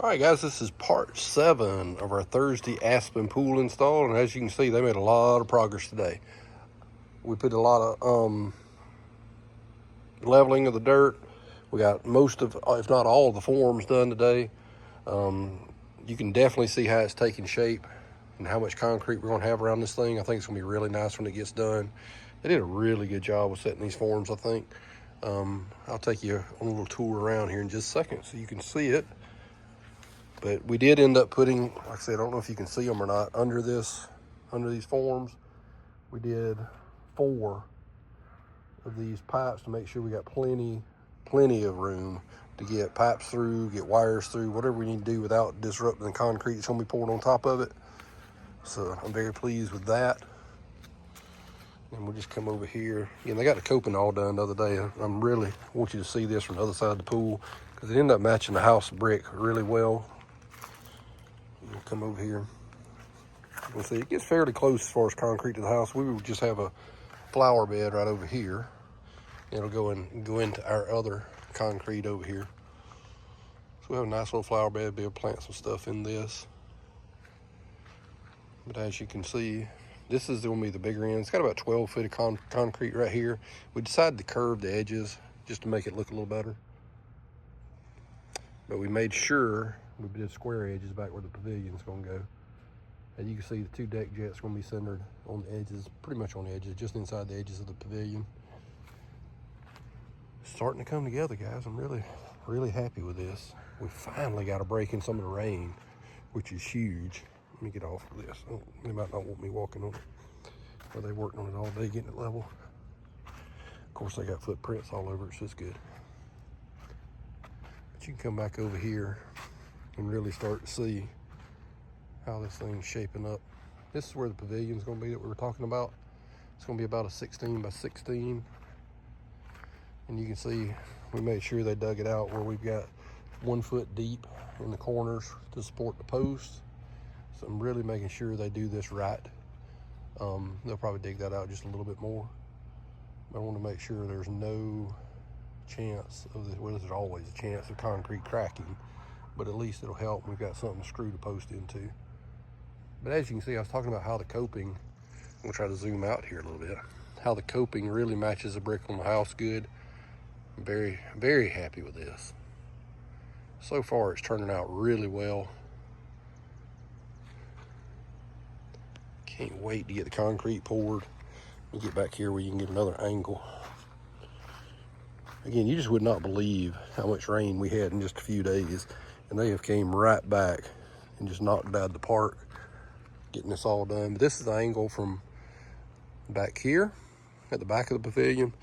All right, guys, this is part 7 of our Thursday Aspen pool install, and as you can see, they made a lot of progress today. We put a lot of leveling of the dirt. We got most of, if not all, of the forms done today. You can definitely see how it's taking shape and how much concrete we're going to have around this thing. I think it's going to be really nice when it gets done. They did a really good job with setting these forms, I think. I'll take you on a little tour around here in just a second so you can see it. But we did end up putting, like I said, I don't know if you can see them or not, under these forms, we did 4 of these pipes to make sure we got plenty of room to get pipes through, get wires through, whatever we need to do without disrupting the concrete that's going to be poured on top of it. So I'm very pleased with that. And we'll just come over here. Again, they got the coping all done the other day. I'm really want you to see this from the other side of the pool because it ended up matching the house brick really well. We'll come over here. You can see it gets fairly close as far as concrete to the house. We would just have a flower bed right over here. It'll go into our other concrete over here. So we have a nice little flower bed, be able to plant some stuff in this. But as you can see, this is going to be the bigger end. It's got about 12 feet of concrete right here. We decided to curve the edges just to make it look a little better. But we made sure we did square edges back where the pavilion's going to go. And you can see the 2 deck jets are going to be centered on the edges, pretty much on the edges, just inside the edges of the pavilion. It's starting to come together, guys. I'm really happy with this. We finally got a break in some of the rain, which is huge. Let me get off of this. Oh, they might not want me walking on it. Well, they worked on it all day getting it level. Of course, they got footprints all over it, so it's good. But you can come back over here and really start to see how this thing's shaping up. This is where the pavilion's going to be that we were talking about. It's going to be about a 16 by 16. And you can see we made sure they dug it out where we've got 1 foot deep in the corners to support the posts. So I'm really making sure they do this right. They'll probably dig that out just a little bit more. But I want to make sure there's no chance of this. Well, there's always a chance of concrete cracking, but at least it'll help. We've got something to screw the post into. But as you can see, I was talking about how the coping, I'm gonna try to zoom out here a little bit, how the coping really matches the brick on the house good. I'm very happy with this. So far, it's turning out really well. Can't wait to get the concrete poured. Let me get back here where you can get another angle. Again, you just would not believe how much rain we had in just a few days, and they have came right back and just knocked it out of the park, getting this all done. But this is the angle from back here at the back of the pavilion.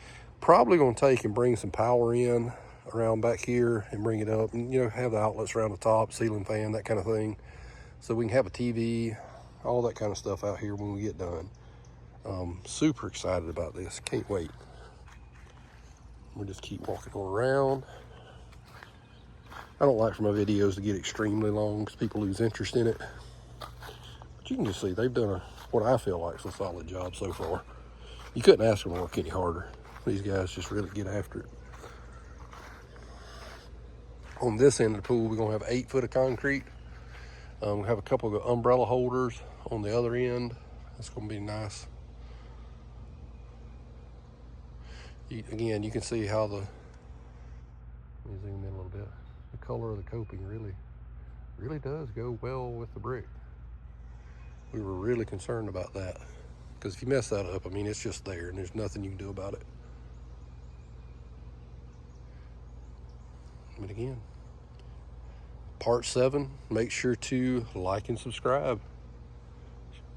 Probably going to take and bring some power in around back here and bring it up, and have the outlets around the top, ceiling fan, that kind of thing, so we can have a TV, all that kind of stuff out here when we get done. Super excited about this. Can't wait. We'll just keep walking around. I don't like for my videos to get extremely long because people lose interest in it. But you can just see they've done what I feel like is a solid job so far. You couldn't ask them to work any harder. These guys just really get after it. On this end of the pool, we're going to have 8 foot of concrete. We have a couple of umbrella holders on the other end. That's going to be nice. Again, you can see how let me zoom in a little bit. The color of the coping really does go well with the brick. We were really concerned about that because if you mess that up, I mean, it's just there and there's nothing you can do about it. But again, part 7, make sure to like and subscribe.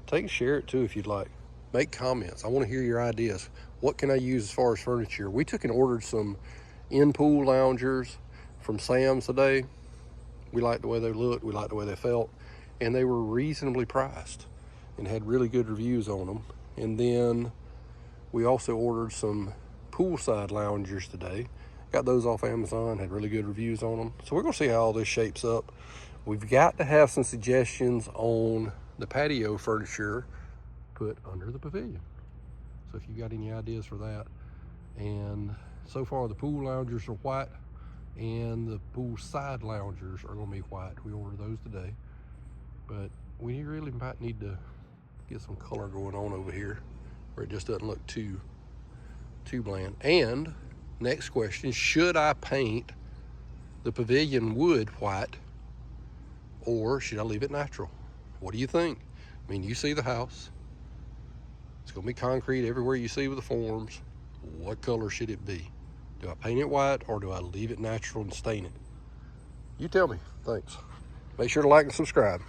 Take and share it too if you'd like. Make comments. I want to hear your ideas. What can I use as far as furniture? We took and ordered some in-pool loungers from Sam's today. We liked the way they looked. We liked the way they felt. And they were reasonably priced and had really good reviews on them. And then we also ordered some poolside loungers today. Got those off Amazon, had really good reviews on them. So we're going to see how all this shapes up. We've got to have some suggestions on the patio furniture put under the pavilion. So if you got any ideas for that. And so far the pool loungers are white. And the pool side loungers are gonna be white. We ordered those today. But we really might need to get some color going on over here where it just doesn't look too bland. And next question, should I paint the pavilion wood white or should I leave it natural? What do you think? I mean, you see the house. It's gonna be concrete everywhere you see with the forms. What color should it be? Do I paint it white or do I leave it natural and stain it? You tell me. Thanks. Make sure to like and subscribe.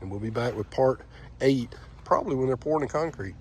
And we'll be back with part 8, probably when they're pouring the concrete.